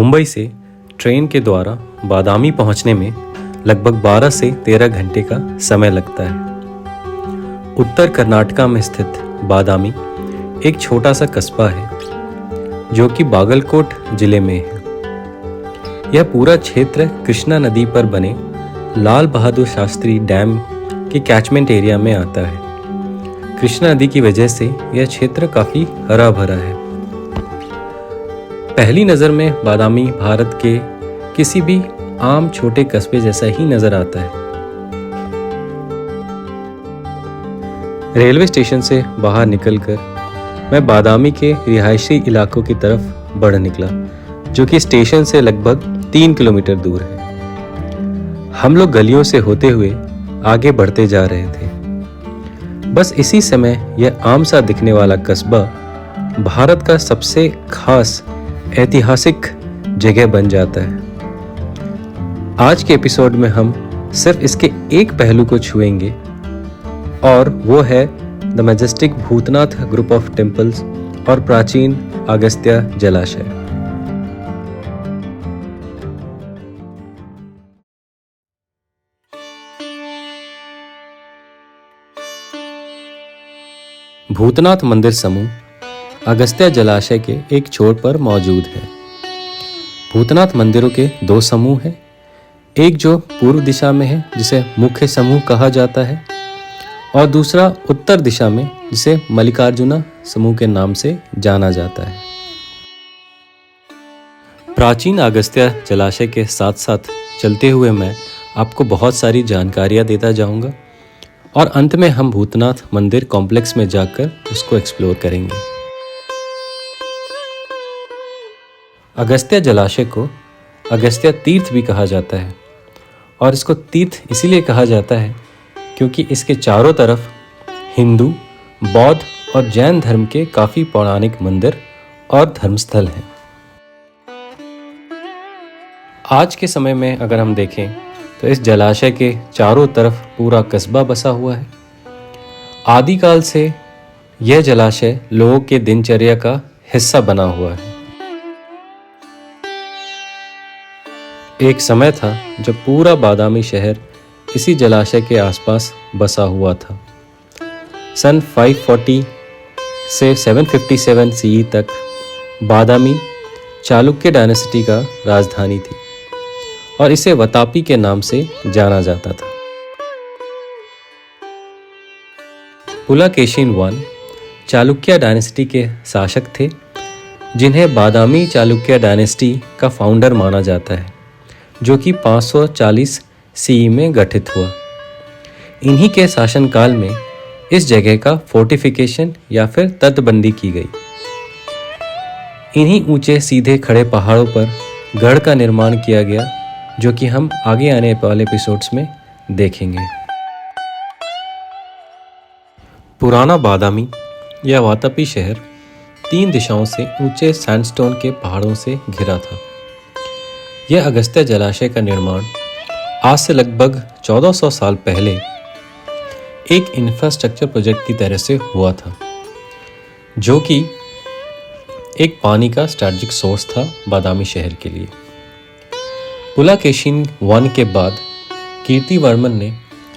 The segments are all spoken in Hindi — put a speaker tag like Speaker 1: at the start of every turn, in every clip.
Speaker 1: मुंबई से ट्रेन के द्वारा बादामी पहुंचने में लगभग 12 से 13 घंटे का समय लगता है। उत्तर कर्नाटका में स्थित बादामी एक छोटा सा कस्बा है जो कि बागलकोट जिले में है। यह पूरा क्षेत्र कृष्णा नदी पर बने लाल बहादुर शास्त्री डैम के कैचमेंट एरिया में आता है। कृष्णा नदी की वजह से यह क्षेत्र काफी हरा भरा है। पहली नज़र में बादामी भारत के किसी भी आम छोटे कस्बे जैसा ही नजर आता है। रेलवे स्टेशन से बाहर निकलकर मैं बादामी के रिहायशी इलाकों की तरफ बढ़ निकला, जो कि स्टेशन से लगभग 3 किलोमीटर दूर है। हम लोग गलियों से होते हुए आगे बढ़ते जा रहे थे। बस इसी समय यह आम सा दिखने वाला कस्बा भारत का सबसे खास ऐतिहासिक जगह बन जाता है। आज के एपिसोड में हम सिर्फ इसके एक पहलू को छुएंगे और वो है the majestic Bhutnath group of temples और प्राचीन अगस्त्य जलाशय। भूतनाथ मंदिर समूह अगस्त्य जलाशय के एक छोर पर मौजूद है। भूतनाथ मंदिरों के 2 समूह हैं, एक जो पूर्व दिशा में है जिसे मुख्य समूह कहा जाता है और दूसरा उत्तर दिशा में जिसे मल्लिकार्जुना समूह के नाम से जाना जाता है। प्राचीन अगस्त्य जलाशय के साथ साथ चलते हुए मैं आपको बहुत सारी जानकारियां देता जाऊंगा और अंत में हम भूतनाथ मंदिर कॉम्प्लेक्स में जाकर उसको एक्सप्लोर करेंगे। अगस्त्य जलाशय को अगस्त्य तीर्थ भी कहा जाता है और इसको तीर्थ इसीलिए कहा जाता है क्योंकि इसके चारों तरफ हिंदू, बौद्ध और जैन धर्म के काफी पौराणिक मंदिर और धर्मस्थल हैं। आज के समय में अगर हम देखें तो इस जलाशय के चारों तरफ पूरा कस्बा बसा हुआ है। आदिकाल से यह जलाशय लोगों के दिनचर्या का हिस्सा बना हुआ है। एक समय था जब पूरा बादामी शहर इसी जलाशय के आसपास बसा हुआ था। सन 540 से 757 सीई तक बादामी चालुक्य डायनेस्टी का राजधानी थी और इसे वतापी के नाम से जाना जाता था। पुलाकेशिन I चालुक्य डायनेस्टी के शासक थे, जिन्हें बादामी चालुक्य डायनेस्टी का फाउंडर माना जाता है, जो कि 540 सीई में गठित हुआ। इन्हीं के शासनकाल में इस जगह का फोर्टिफिकेशन या फिर तटबंदी की गई। इन्हीं ऊंचे सीधे खड़े पहाड़ों पर गढ़ का निर्माण किया गया, जो कि हम आगे आने वाले एपिसोड्स में देखेंगे। पुराना बादामी या वातापी शहर 3 दिशाओं से ऊंचे सैंडस्टोन के पहाड़ों से घिरा था। यह अगस्त्य जलाशय का निर्माण आज से लगभग 1400 साल पहले एक इंफ्रास्ट्रक्चर प्रोजेक्ट की तरह से हुआ था, जो कि एक पानी का स्ट्रैटेजिक सोर्स था बादामी शहर के लिए। पुलाकेशिन I के बाद कीर्तिवर्मन ने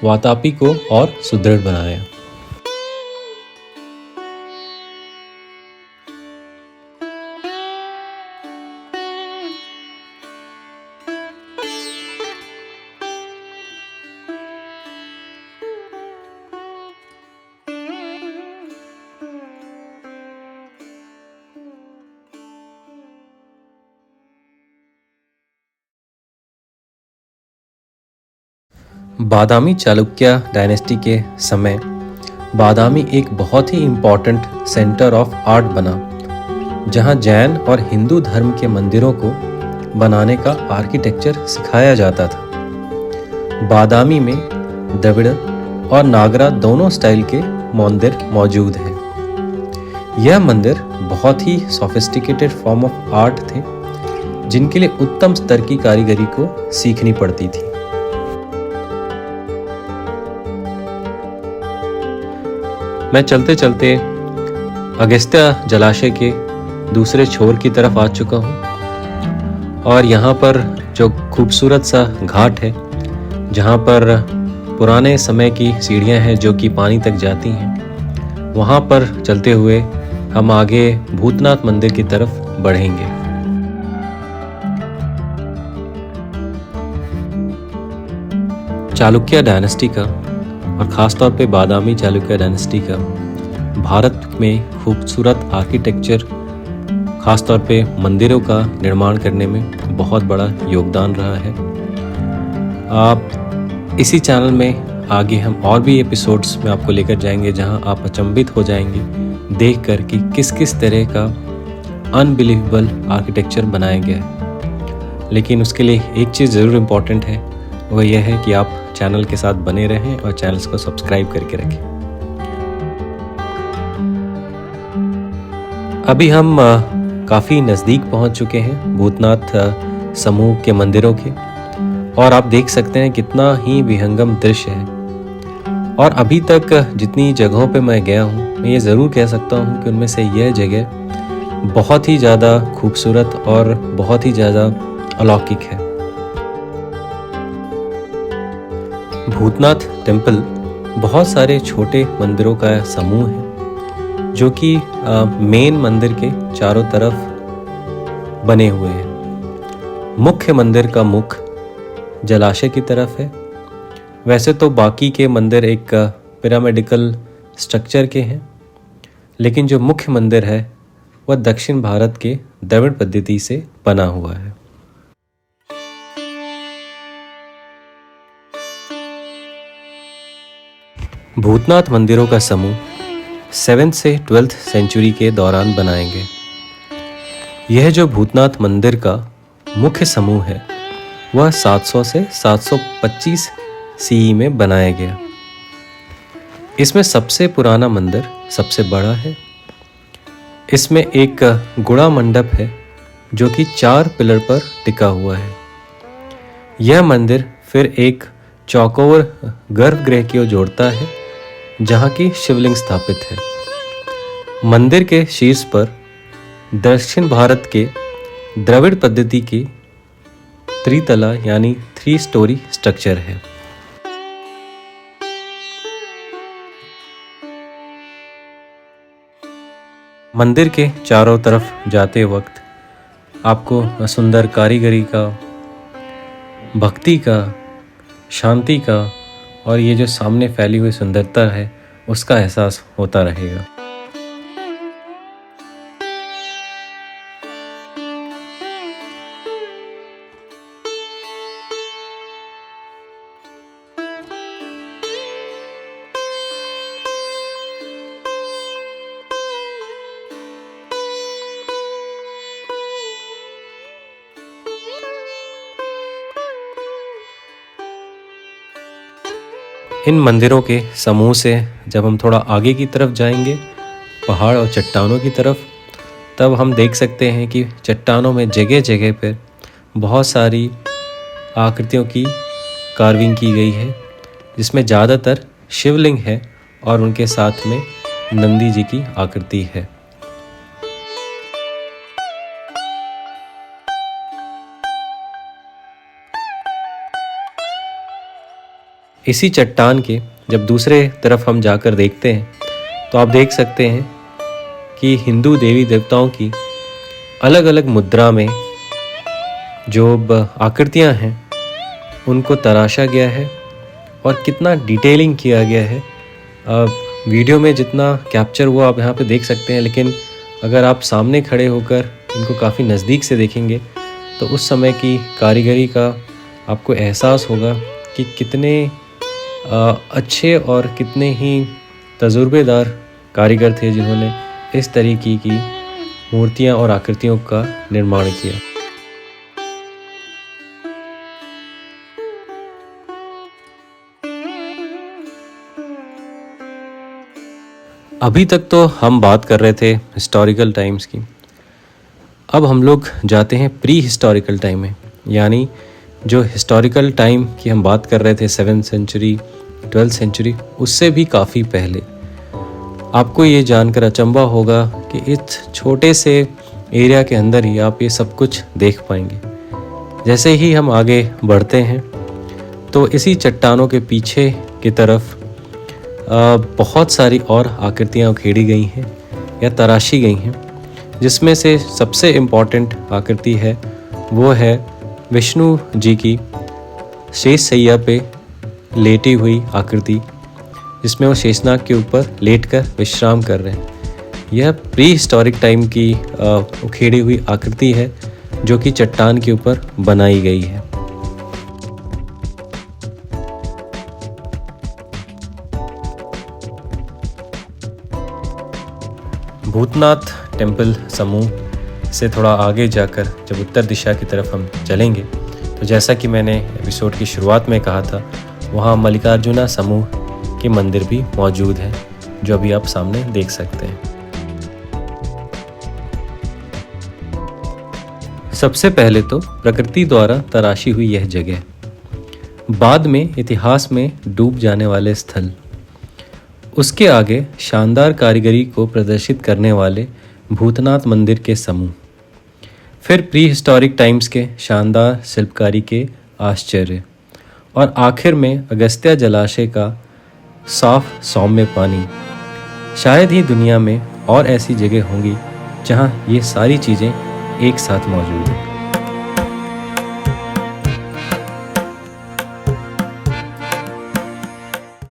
Speaker 1: वातापी को और सुदृढ़ बनाया। बादामी चालुक्य डायनेस्टी के समय बादामी एक बहुत ही इम्पॉर्टेंट सेंटर ऑफ आर्ट बना, जहां जैन और हिंदू धर्म के मंदिरों को बनाने का आर्किटेक्चर सिखाया जाता था। बादामी में द्रविड़ और नागरा दोनों स्टाइल के मंदिर मौजूद हैं। यह मंदिर बहुत ही सोफिस्टिकेटेड फॉर्म ऑफ आर्ट थे, जिनके लिए उत्तम स्तर की कारीगरी को सीखनी पड़ती थी। मैं चलते चलते अगस्त्य जलाशय के दूसरे छोर की तरफ आ चुका हूँ और यहाँ पर जो खूबसूरत सा घाट है जहाँ पर पुराने समय की सीढ़ियाँ हैं जो कि पानी तक जाती हैं, वहाँ पर चलते हुए हम आगे भूतनाथ मंदिर की तरफ बढ़ेंगे। चालुक्य डायनेस्टी का और ख़ास तौर पे बादामी चालुक्य डायनेस्टी का भारत में खूबसूरत आर्किटेक्चर, ख़ास तौर पे मंदिरों का निर्माण करने में बहुत बड़ा योगदान रहा है। आप इसी चैनल में आगे हम और भी एपिसोड्स में आपको लेकर जाएंगे जहां आप अचंभित हो जाएंगे देखकर कि किस किस तरह का अनबिलीवेबल आर्किटेक्चर बनाया गया है। लेकिन उसके लिए एक चीज़ ज़रूर इम्पॉर्टेंट है, वह यह है कि आप चैनल के साथ बने रहें और चैनल्स को सब्सक्राइब करके रखें। अभी हम काफ़ी नज़दीक पहुंच चुके हैं भूतनाथ समूह के मंदिरों के, और आप देख सकते हैं कितना ही विहंगम दृश्य है। और अभी तक जितनी जगहों पे मैं गया हूँ, मैं ये ज़रूर कह सकता हूँ कि उनमें से यह जगह बहुत ही ज़्यादा खूबसूरत और बहुत ही ज़्यादा अलौकिक है। भूतनाथ टेम्पल बहुत सारे छोटे मंदिरों का समूह है जो कि मेन मंदिर के चारों तरफ बने हुए हैं। मुख्य मंदिर का मुख जलाशय की तरफ है। वैसे तो बाकी के मंदिर एक पिरामिडिकल स्ट्रक्चर के हैं, लेकिन जो मुख्य मंदिर है वह दक्षिण भारत के द्रविड़ पद्धति से बना हुआ है। भूतनाथ मंदिरों का समूह 7th से 12th सेंचुरी के दौरान बनाए गए। यह जो भूतनाथ मंदिर का मुख्य समूह है वह 700 से 725 सीई में बनाया गया। इसमें सबसे पुराना मंदिर सबसे बड़ा है। इसमें एक गुड़ा मंडप है जो कि 4 पिलर पर टिका हुआ है। यह मंदिर फिर एक चौकोर गर्भगृह की ओर जोड़ता है जहाँ की शिवलिंग स्थापित है। मंदिर के शीर्ष पर दक्षिण भारत के द्रविड़ पद्धति की त्रितला यानी 3 स्टोरी स्ट्रक्चर है। मंदिर के चारों तरफ जाते वक्त आपको सुंदर कारीगरी का, भक्ति का, शांति का और ये जो सामने फैली हुई सुंदरता है उसका एहसास होता रहेगा। इन मंदिरों के समूह से जब हम थोड़ा आगे की तरफ जाएंगे, पहाड़ और चट्टानों की तरफ, तब हम देख सकते हैं कि चट्टानों में जगह जगह पर बहुत सारी आकृतियों की कार्विंग की गई है, जिसमें ज़्यादातर शिवलिंग है और उनके साथ में नंदी जी की आकृति है। इसी चट्टान के जब दूसरे तरफ हम जाकर देखते हैं तो आप देख सकते हैं कि हिंदू देवी देवताओं की अलग अलग मुद्रा में जो आकृतियां हैं उनको तराशा गया है और कितना डिटेलिंग किया गया है। वीडियो में जितना कैप्चर हुआ आप यहाँ पे देख सकते हैं, लेकिन अगर आप सामने खड़े होकर इनको काफ़ी नज़दीक से देखेंगे तो उस समय की कारीगरी का आपको एहसास होगा कि कितने अच्छे और कितने ही तजुर्बेदार कारीगर थे जिन्होंने इस तरीके की मूर्तियां और आकृतियों का निर्माण किया। अभी तक तो हम बात कर रहे थे हिस्टोरिकल टाइम्स की। अब हम लोग जाते हैं प्री हिस्टोरिकल टाइम में, यानी जो हिस्टोरिकल टाइम की हम बात कर रहे थे 7th सेंचुरी 12th सेंचुरी, उससे भी काफ़ी पहले। आपको ये जानकर अचंभा होगा कि इस छोटे से एरिया के अंदर ही आप ये सब कुछ देख पाएंगे। जैसे ही हम आगे बढ़ते हैं तो इसी चट्टानों के पीछे की तरफ बहुत सारी और आकृतियाँ उखेड़ी गई हैं या तराशी गई हैं, जिसमें से सबसे इम्पॉर्टेंट आकृति है वो है विष्णु जी की शेष सैया पे लेटी हुई आकृति, जिसमें वो शेषनाग के ऊपर लेटकर विश्राम कर रहे हैं। यह प्री हिस्टोरिक टाइम की उखेड़ी हुई आकृति है जो कि चट्टान के ऊपर बनाई गई है। भूतनाथ टेम्पल समूह से थोड़ा आगे जाकर जब उत्तर दिशा की तरफ हम चलेंगे तो जैसा कि मैंने एपिसोड की शुरुआत में कहा था, वहाँ मल्लिकार्जुना समूह के मंदिर भी मौजूद है जो अभी आप सामने देख सकते हैं। सबसे पहले तो प्रकृति द्वारा तराशी हुई यह जगह, बाद में इतिहास में डूब जाने वाले स्थल, उसके आगे शानदार कारीगरी को प्रदर्शित करने वाले भूतनाथ मंदिर के समूह, फिर प्री हिस्टोरिक टाइम्स के शानदार शिल्पकारी के आश्चर्य, और आखिर में अगस्त्य जलाशय का साफ सौम्य पानी। शायद ही दुनिया में और ऐसी जगह होंगी जहां ये सारी चीज़ें एक साथ मौजूद हैं।